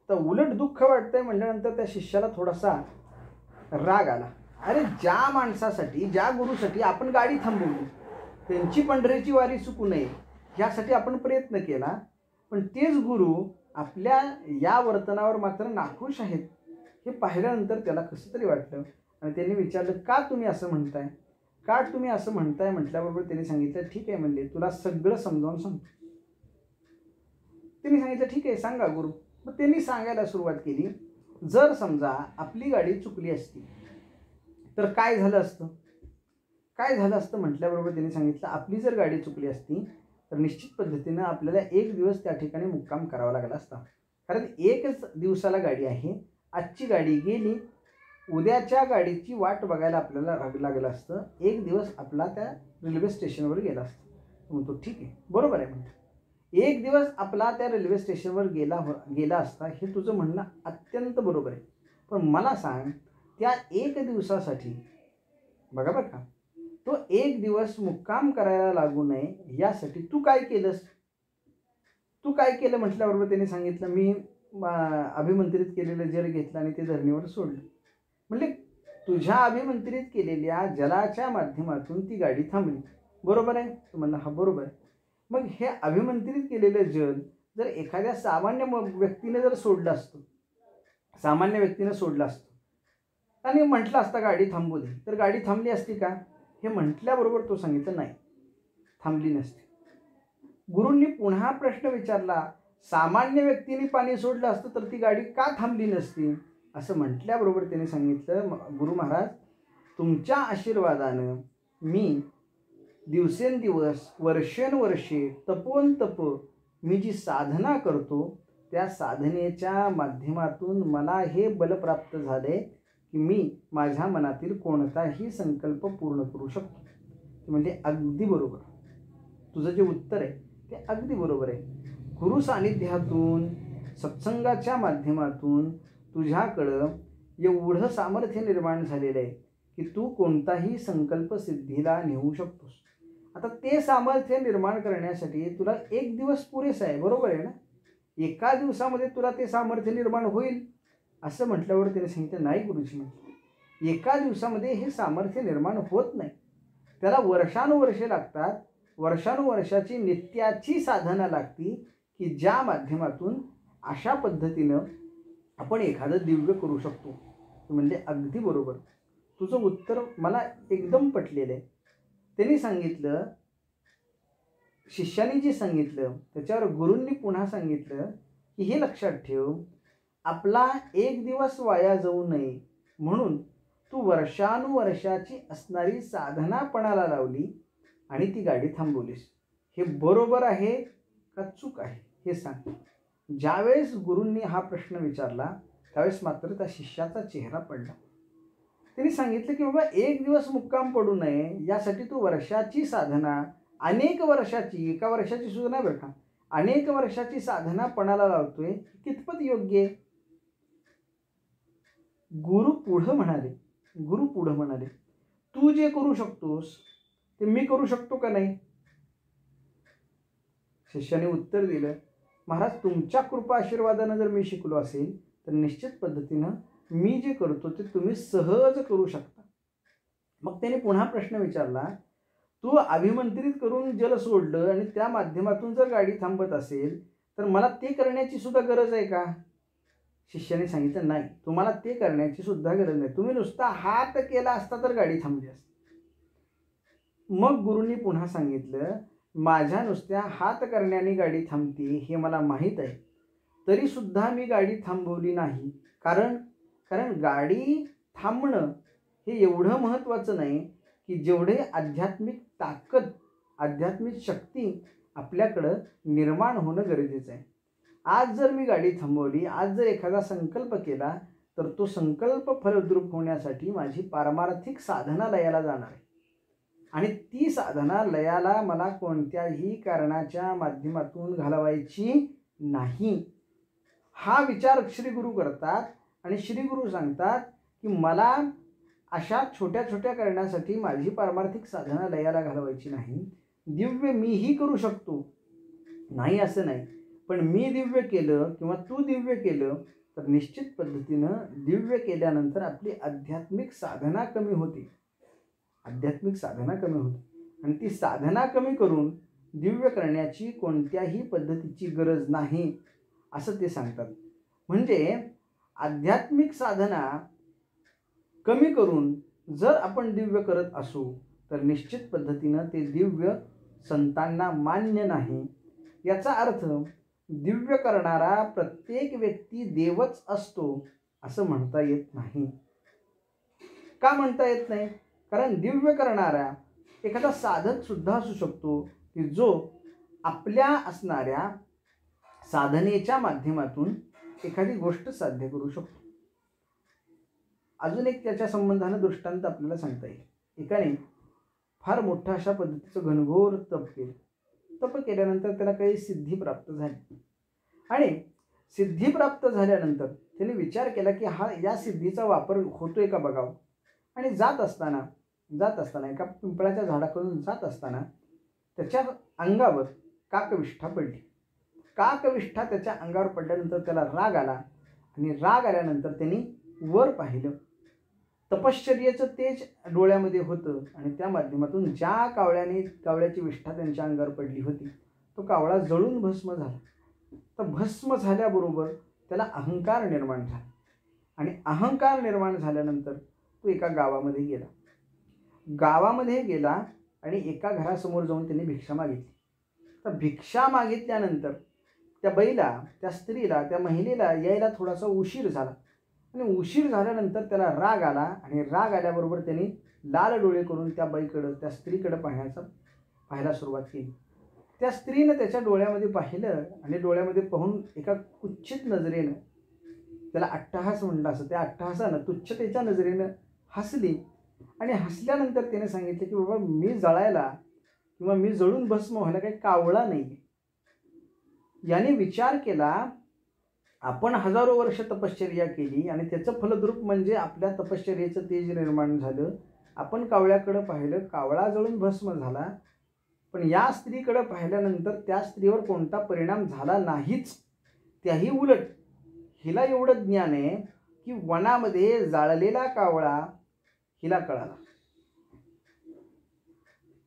तर उलट दुःख वाटतंय म्हटल्यानंतर त्या शिष्याला थोडासा राग आला. अरे ज्या माणसासाठी, ज्या गुरुसाठी आपण गाडी थांबवली, त्यांची पंढरीची वारी चुकू नये यासाठी आपण प्रयत्न केला, पण तेच गुरु आपल्या या वर्तनावर मात्र नाखुश आहेत. हे पाहिल्यानंतर त्याला कसं तरी वाटलं आणि त्यांनी विचारलं, का तुम्ही असं म्हणताय, का तुम्ही असं म्हणताय. म्हटल्याबरोबर त्यांनी सांगितलं, ठीक आहे, म्हणले तुला सगळं समजावून सांगतो. त्यांनी सांगितलं, ठीक आहे सांगा गुरु. मग त्यांनी सांगायला सुरुवात केली, जर समजा आपली गाडी चुकली असती तर काय झालं असतं, काय झालं असतं. म्हटल्याबरोबर त्यांनी सांगितलं, आपली जर गाडी चुकली असती तर निश्चित पद्धतीनं आपल्याला एक दिवस त्या ठिकाणी मुक्काम करावा लागला असता. कारण एकच दिवसाला गाडी आहे, आजची गाडी गेली, उद्याच्या गाडीची वाट बघायला आपल्याला लागलं असतं. एक दिवस आपला त्या रेल्वे स्टेशनवर गेला असता. म्हणतो ठीक आहे, बरोबर आहे. म्हणतो एक दिवस आपला त्या रेल्वे स्टेशनवर गेला असता, हे तुझं म्हणणं अत्यंत बरोबर आहे. पण मला सांग, त्या एक दिवसासाठी बघा बरं का, तो एक दिवस मुक्काम करायला लागू नये यासाठी तू काय केलंस, तू काय केलं. म्हटल्याबरोबर त्यांनी सांगितलं, मी अभिमंत्रित केलेलं जल घेतलं आणि ते धरणीवर सोडलं. म्हणजे तुझ्या अभिमंत्रित केलेल्या जलाच्या माध्यमातून ती गाडी थांबली, बरोबर आहे. तू म्हणला, हा बरोबर आहे. मग हे अभिमंत्रित केलेलं जल जर एखाद्या सामान्य व्यक्तीने जर सोडलं असतं, सामान्य व्यक्तीनं सोडलं असतं आणि म्हटलं असतं गाडी थांबू दे, तर गाडी थांबली असती का. हे म्हटल्याबरोबर तो सांगितलं, नाही थांबली नसती. गुरूंनी पुन्हा प्रश्न विचारला, सामान्य व्यक्तीने पाणी सोडलं असतं तर ती गाडी का थांबली नसती. असं म्हटल्याबरोबर त्याने सांगितलं, गुरु महाराज तुमच्या आशीर्वादानं मी दिवसेंदिवस वर्षेंवर्षे तपोन तप मी जी साधना करतो, त्या साधनेच्या माध्यमातून मला हे बल प्राप्त झाले की मी माझ्या मनातील कोणताही संकल्प पूर्ण करू शकतो. म्हणजे अगदी बरोबर, तुझं जे उत्तर आहे ते अगदी बरोबर आहे. गुरु सानिध्यातून, सत्संगाच्या माध्यमातून तुझ्याकडं एवढं सामर्थ्य निर्माण झालेलं आहे की तू कोणताही संकल्प सिद्धीला नेऊ शकतोस. आता ते सामर्थ्य निर्माण करण्यासाठी तुला एक दिवस पुरेसा आहे, बरोबर आहे ना. एका दिवसामध्ये तुला ते सामर्थ्य निर्माण होईल असं म्हटल्यावर त्याने सांगितलं, नाही गुरुजी, म्हटलं एका दिवसामध्ये हे सामर्थ्य निर्माण होत नाही, त्याला वर्षानुवर्षे लागतात. वर्षानुवर्षाची नित्याची साधना लागती की ज्या माध्यमातून अशा पद्धतीनं आपण एखादं दिव्य करू शकतो. म्हणजे अगदी बरोबर, तुझं उत्तर मला एकदम पटलेलं आहे. त्यांनी सांगितलं, शिष्याने जे सांगितलं त्याच्यावर गुरूंनी पुन्हा सांगितलं की हे लक्षात ठेव, आपला एक दिवस वाया जाऊ नये म्हणून तू वर्षानुवर्षाची असणारी साधना पणाला लावली आणि ती गाडी थांबवलीस. हे बरोबर आहे का चूक आहे हे सांग. ज्यावेळेस गुरूंनी हा प्रश्न विचारला त्यावेळेस मात्र त्या शिष्याचा चेहरा पडला. त्यांनी सांगितलं की बाबा, एक दिवस मुक्काम पडू नये यासाठी तू वर्षाची साधना, अनेक वर्षाची, एका वर्षाची सुद्धा नाही बरं का, अनेक वर्षाची साधना पणाला लावतोय, कितपत योग्य आहे? गुरु पुढं म्हणाले, तू जे करू शकतोस ते मी करू शकतो का नाही? शिष्याने उत्तर दिलं, महाराज, तुमच्या कृपा आशीर्वादानं जर मी शिकलो असेल तर निश्चित पद्धतीनं मी जे करतो ते तुम्ही सहज करू शकता. मग त्याने पुन्हा प्रश्न विचारला, तू अभिमंत्रित करून जल सोडलं आणि त्या माध्यमातून जर गाडी थांबत असेल तर मला ते करण्याची सुद्धा गरज आहे का? शिष्याने सांगितलं, नाही, तुम्हाला ते करण्याची सुद्धा गरज नाही, तुम्ही नुसता हात केला असता तर गाडी थांबली असती. मग गुरूंनी पुन्हा सांगितलं, माझ्या नुसत्या हात करण्याने गाडी थांबते हे मला माहीत आहे, तरी सुद्धा मी गाडी थांबवली नाही. कारण गाडी थांबणं हे एवढं महत्त्वाचं नाही की जेवढे आध्यात्मिक ताकद, आध्यात्मिक शक्ती आपल्याकडं निर्माण होणं गरजेचं आहे. आज जर मी गाडी थांबवली, आज जर एखादा संकल्प केला तर तो संकल्प फलद्रूप होण्यासाठी माझी पारमार्थिक साधना लयाला जाणार आहे आणि ती साधना लयाला मला कोणत्याही कारणाच्या माध्यमातून घालवायची नाही. हा विचार श्री गुरु करतात आणि श्री गुरु सांगतात की मला अशा छोट्या छोट्या करण्यासाठी माझी पारमार्थिक साधना लयाला घालवायची नाही. दिव्य मीही करू शकतो, नाही असं नाही, पण मी दिव्य केलं किंवा तू दिव्य केलं तर निश्चित पद्धतीनं दिव्य केल्यानंतर आपली आध्यात्मिक साधना कमी होते, आणि ती साधना कमी करून दिव्य करण्याची कोणत्याही पद्धतीची गरज नाही असं ते सांगतात. म्हणजे आध्यात्मिक साधना कमी करून जर आपण दिव्य करत असू तर निश्चित पद्धतीनं ते दिव्य संतांना मान्य नाही. याचा अर्थ दिव्य करणारा प्रत्येक व्यक्ती देवच असतो असं म्हणता येत नाही. का म्हणता येत नाही? कारण दिव्य करणारा एखादा साधक सुद्धा असू शकतो की जो आपल्या असणाऱ्या साधनेच्या माध्यमातून एखादी गोष्ट साध्य करू शकतो. अजून एक त्याच्या संबंधानं दृष्टांत आपल्याला सांगता येईल. एकाने फार मोठ्या अशा पद्धतीचं घनघोर तप केल्यानंतर त्याला काही सिद्धी प्राप्त झाली आणि सिद्धी प्राप्त झाल्यानंतर त्याने विचार केला की या सिद्धीचा वापर होतोय का बघावं. आणि जात असताना एका पिंपळाच्या झाडाकडून जात असताना त्याच्या अंगावर काकविष्ठा पडली. काकविष्ठा त्याच्या अंगावर पडल्यानंतर त्याला राग आला आणि राग आल्यानंतर त्यांनी वर पाहिलं. तपश्चर्येचं तेज डोळ्यामध्ये होतं आणि त्या माध्यमातून ज्या कावळ्याची विष्ठा त्यांच्या अंगावर पडली होती तो कावळा जळून भस्म झाला. तर भस्म झाल्याबरोबर त्याला अहंकार निर्माण झाला आणि अहंकार निर्माण झाल्यानंतर तो एका गावामध्ये गेला आणि एका घरासमोर जाऊन त्यांनी भिक्षा मागितली. तर भिक्षा मागितल्यानंतर त्या स्त्रीला, त्या महिलेला यायला थोडासा उशीर झाला आणि उशीर झाल्यानंतर त्याला राग आला आणि राग आल्याबरोबर त्यांनी लाल डोळे करून त्या स्त्रीकडे पाहायला सुरुवात केली. त्या स्त्रीनं त्याच्या डोळ्यामध्ये पाहिलं आणि डोळ्यामध्ये पाहून एका कुच्छित नजरेनं, त्याला अट्टहास म्हणलं असं, त्या अट्टहासानं तुच्छतेच्या नजरेनं हसली आणि हसल्यानंतर त्याने सांगितलं की बाबा, मी जळायला किंवा मी जळून भस्म व्हायला काही कावळा नाही. याने विचार केला, आपण हजारो वर्ष तपश्चर्या केली आणि त्याचं फलद्रूप म्हणजे आपल्या तपश्चर्येचं तेज निर्माण झालं. आपण कावळ्याकडं पाहिलं, कावळा जळून भस्म झाला, पण या स्त्रीकडं पाहिल्यानंतर त्या स्त्रीवर कोणता परिणाम झाला नाहीच. त्याही उलट हिला एवढं ज्ञान आहे की वनामध्ये जाळलेला कावळा हिला कळाला.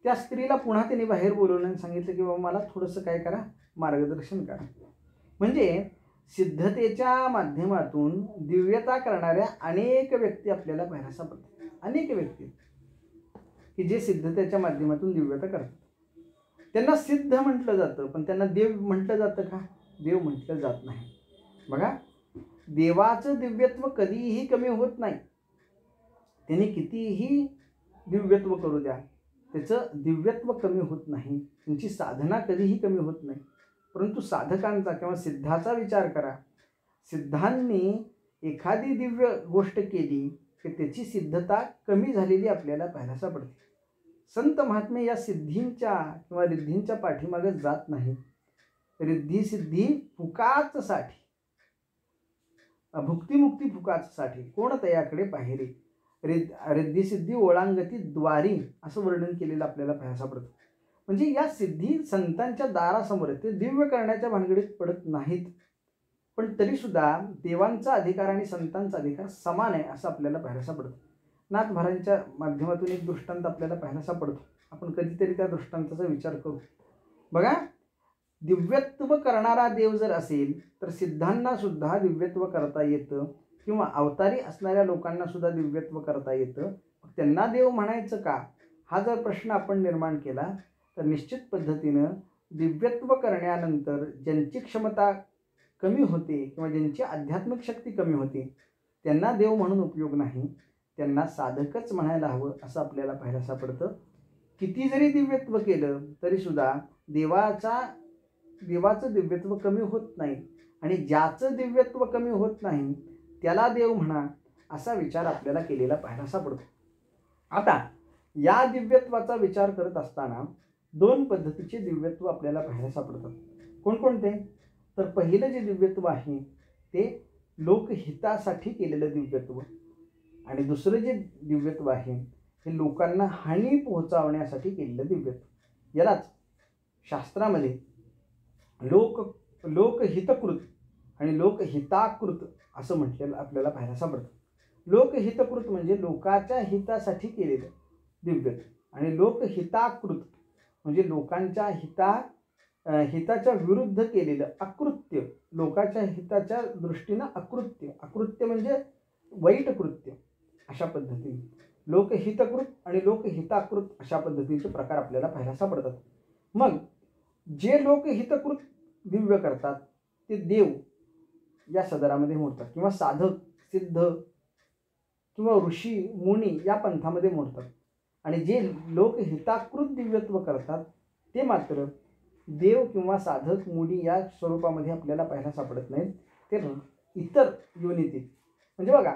त्या स्त्रीला पुन्हा त्यांनी बाहेर बोलवलं आणि सांगितलं की बाबा, मला थोडंसं काय करा, मार्गदर्शन करा. म्हणजे सिद्धतेच्या माध्यमातून दिव्यता करणाऱ्या अनेक व्यक्ती आपल्याला पाहायला सापडतात. अनेक व्यक्ती की जे सिद्धतेच्या माध्यमातून दिव्यता करतात. त्यांना सिद्ध म्हटलं जातं, पण त्यांना देव म्हटलं जातं का? देव म्हटलं जात नाही. बघा, देवाचं दिव्यत्व कधीही कमी होत नाही. त्यांनी कितीही दिव्यत्व करू द्या, त्याचं दिव्यत्व कमी होत नाही. त्यांची साधना कधीही कमी होत नाही. परंतु साधकांचा किंवा सिद्धाचा विचार करा. सिद्धांनी एखादी दिव्य गोष्ट केली की त्याची सिद्धता कमी झालेली आपल्याला पाहायला सापडते. संत महात्मे या सिद्धींच्या किंवा रिद्धींच्या पाठीमागे जात नाही. रिद्धी सिद्धी फुकाचसाठी, भुक्तिमुक्ती फुकाचसाठी कोण तयाकडे पाहिरे. रिद्धी सिद्धी ओळांगती द्वारी असं वर्णन केलेलं आपल्याला पाहायला सापडतं. म्हणजे या सिद्धी संतांच्या दारासमोर ते दिव्य करण्याच्या भानगडीत पडत नाहीत, पण तरीसुद्धा देवांचा अधिकार आणि संतांचा अधिकार समान आहे असं आपल्याला पाहायला सापडतं. नाथ महाराजांच्या माध्यमातून एक दृष्टांत आपल्याला पाहायला सापडतो. आपण कधीतरी त्या दृष्टांताचा विचार करू. बघा, दिव्यत्व करणारा देव जर असेल तर सिद्धांना सुद्धा दिव्यत्व करता येतं, किंवा अवतारी असणाऱ्या लोकांना सुद्धा दिव्यत्व करता येतं. त्यांना देव म्हणायचं का, हा जर प्रश्न आपण निर्माण केला तर निश्चित पद्धतीनं दिव्यत्व करण्यानंतर ज्यांची क्षमता कमी होते किंवा ज्यांची आध्यात्मिक शक्ती कमी होते त्यांना देव म्हणून उपयोग नाही, त्यांना साधकच म्हणायला हवं असं आपल्याला पाहायला सापडतं. किती जरी दिव्यत्व केलं तरीसुद्धा देवाचं दिव्यत्व कमी होत नाही, आणि ज्याचं दिव्यत्व कमी होत नाही त्याला देव म्हणा असा विचार आपल्याला केलेला पाहायला सापडतो. आता या दिव्यत्वाचा विचार करत असताना दोन पद्धतीचे दिव्यत्व आपल्याला पाहायला सापडतात. कोणकोणते? तर पहिलं जे दिव्यत्व आहे ते लोकहितासाठी केलेलं दिव्यत्व, आणि दुसरं जे दिव्यत्व आहे हे लोकांना हानी पोहोचवण्यासाठी केलेलं दिव्यत्व. यालाच शास्त्रामध्ये लोकहितकृत आणि लोकहिताकृत असं म्हटलेलं आपल्याला पाहायला सापडतं. लोकहितकृत म्हणजे लोकांच्या हितासाठी केलेलं दिव्यत्व, आणि लोकहिताकृत म्हणजे लोकांच्या हिताच्या विरुद्ध केलेलं अकृत्य, लोकांच्या हिताच्या दृष्टीनं अकृत्य म्हणजे वाईट कृत्य. अशा पद्धतीने लोकहितकृत आणि लोकहिताकृत अशा पद्धतीचे प्रकार आपल्याला पाहायला सापडतात. मग जे लोकहितकृत दिव्य करतात ते देव या सदरामध्ये मोडतात, किंवा साधक सिद्ध किंवा ऋषी मुनी या पंथामध्ये मोडतात. आणि जे लोकहिताकृत दिव्यत्व करतात ते मात्र देव किंवा साधक मुनी या स्वरूपामध्ये आपल्याला पाहायला सापडत नाहीत, ते इतर योनीतील. म्हणजे बघा,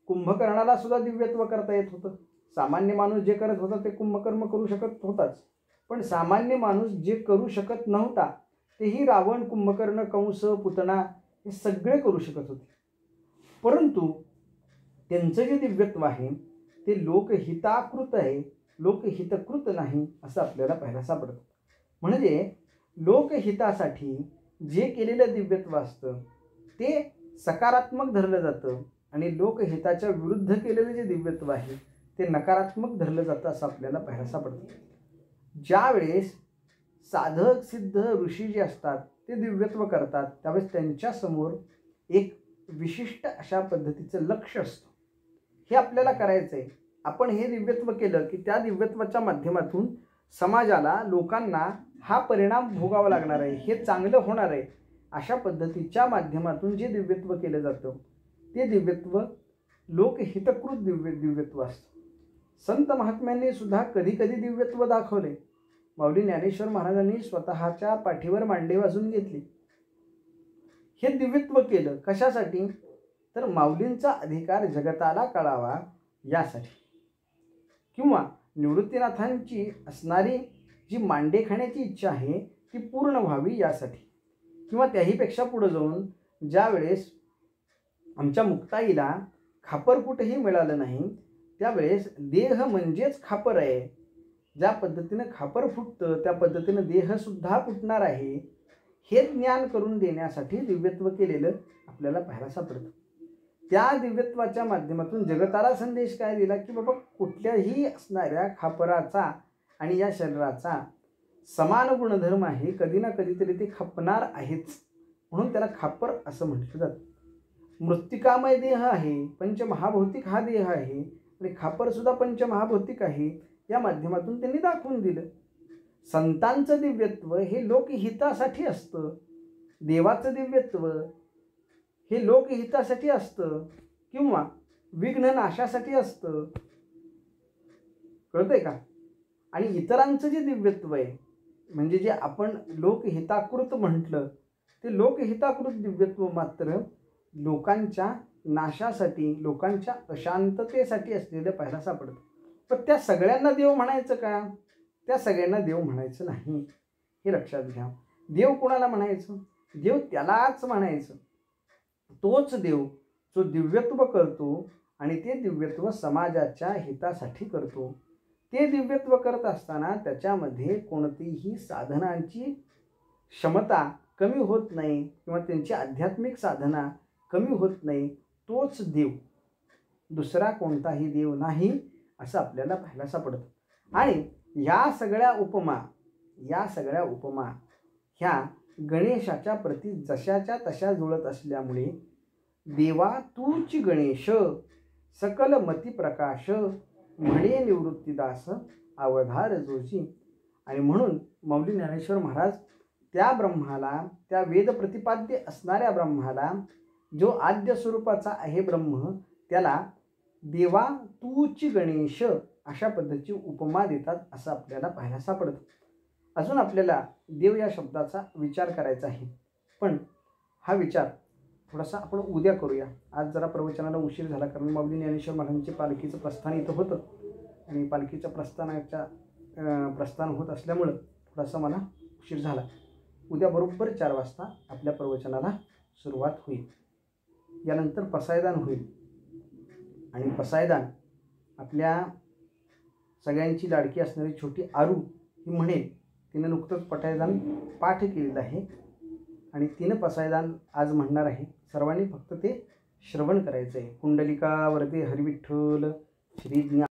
कुंभकर्णाला सुद्धा दिव्यत्व करता येत होतं. सामान्य माणूस जे करत होता ते कुंभकर्म करू शकत होताच, पण सामान्य माणूस जे करू शकत नव्हता तेही रावण, कुंभकर्ण, कंस, पुतना हे सगळे करू शकत होते. परंतु त्यांचं जे दिव्यत्व आहे ते लोकहिताकृत आहे, लोकहितकृत नाही असं आपल्याला पाहायला सापडतं. म्हणजे लोकहितासाठी जे केलेलं दिव्यत्व असतं ते सकारात्मक धरलं जातं, आणि लोकहिताच्या विरुद्ध केलेलं जे दिव्यत्व आहे ते नकारात्मक धरलं जातं असं आपल्याला पाहायला सापडतं. ज्यावेळेस साधक सिद्ध ऋषी जे असतात ते दिव्यत्व करतात त्यावेळेस त्यांच्यासमोर एक विशिष्ट अशा पद्धतीचं लक्ष असतं. हे आपल्याला करायचं आहे. आपण हे दिव्यत्व केलं की त्या दिव्यत्वाच्या माध्यमातून समाजाला, लोकांना हा परिणाम भोगावा लागणार आहे, हे चांगलं होणार आहे. अशा पद्धतीच्या माध्यमातून जे दिव्यत्व केलं जातं ते दिव्यत्व लोकहितकृत दिव्यत्व असतं. संत महात्म्यांनी सुद्धा कधी कधी दिव्यत्व दाखवले. माऊली ज्ञानेश्वर महाराजांनी स्वतःच्या पाठीवर मांडे वाजून घेतली. हे दिव्यत्व केलं कशासाठी? तर माऊलींचा अधिकार जगताला कळावा यासाठी, किंवा निवृत्तीनाथांची असणारी जी मांडे खाण्याची इच्छा आहे ती पूर्ण व्हावी यासाठी, किंवा त्याहीपेक्षा पुढे जाऊन ज्यावेळेस आमच्या मुक्ताईला खापर कुठेही मिळालं नाही त्यावेळेस देह म्हणजेच खापर आहे, ज्या पद्धतीनं खापर फुटतं त्या पद्धतीनं देहसुद्धा फुटणार आहे, हे ज्ञान करून देण्यासाठी दिव्यत्व केलेलं आपल्याला पाहायला सापडतं. त्या दिव्यत्वाच्या माध्यमातून जगताला संदेश काय दिला की बाबा कुठल्याही असणाऱ्या खापराचा आणि या शरीराचा समान गुणधर्म आहे, कधी ना कधीतरी ते खपणार आहेच, म्हणून त्याला खापर असं म्हटलं जातं. मृत्तिकामय देह आहे, पंचमहाभौतिक हा देह आहे, आणि खापर सुद्धा पंचमहाभौतिक आहे, या माध्यमातून त्यांनी दाखवून दिलं. संतांचं दिव्यत्व हे लोकहितासाठी असतं, देवाचं दिव्यत्व हे लोकहितासाठी असतं किंवा विघ्न नाशासाठी असतं. कळतंय का? आणि इतरांचं जे दिव्यत्व आहे म्हणजे जे आपण लोकहिताकृत म्हटलं ते लोकहिताकृत दिव्यत्व मात्र लोकांच्या नाशासाठी, लोकांच्या अशांततेसाठी असलेलं पाहायला सापडतं. पण त्या सगळ्यांना देव म्हणायचं का? त्या सगळ्यांना देव म्हणायचं नाही, हे लक्षात घ्या. देव कोणाला म्हणायचं? देव त्यालाच म्हणायचं, तोच देव जो दिव्यत्व करतो आणि ते दिव्यत्व समाजाच्या हितासाठी करतो. ते दिव्यत्व करत असताना त्याच्यामध्ये कोणतीही साधनांची क्षमता कमी होत नाही किंवा त्यांची आध्यात्मिक साधना कमी होत नाही. तोच देव, दुसरा कोणताही देव नाही असं आपल्याला पाहायला सापडतं. आणि या सगळ्या उपमा ह्या गणेशाच्या प्रती जशाच्या तशा जुळत असल्यामुळे देवा तूच गणेश सकल मती प्रकाश म्हणे निवृत्तीदास अवधार जोशी. आणि म्हणून माऊली ज्ञानेश्वर महाराज त्या ब्रह्माला, त्या वेद प्रतिपाद्य असणाऱ्या ब्रह्माला, जो आद्य स्वरूपाचा आहे ब्रह्म, त्याला देवा तूच गणेश अशा पद्धतीची उपमा देतात असं आपल्याला पाहायला सापडतं. अजून आपल्याला देव या शब्दाचा विचार करायचा आहे, पण हा विचार थोडासा आपण उद्या करूया. आज जरा प्रवचनाला उशीर झाला, कारण माऊली ज्ञानेश्वर महाराजांचे पालखीचं प्रस्थान इथं होतं आणि पालखीचं प्रस्थान होत असल्यामुळं थोडासा मला उशीर झाला. उद्या बरोबर 4 वाजता आपल्या प्रवचनाला सुरुवात होईल. यानंतर पसायदान होईल आणि पसायदान आपल्या सगळ्यांची लाडकी असणारी छोटी आरू ही म्हणेल. तिनं नुकतंच पसायदान पाठ केलेलं आहे आणि तिनं पसायदान आज म्हणणार आहे. सर्वांनी फक्त ते श्रवण करायचं आहे. कुंडलिका वरदे हरिविठ्ठल श्री ज्ञान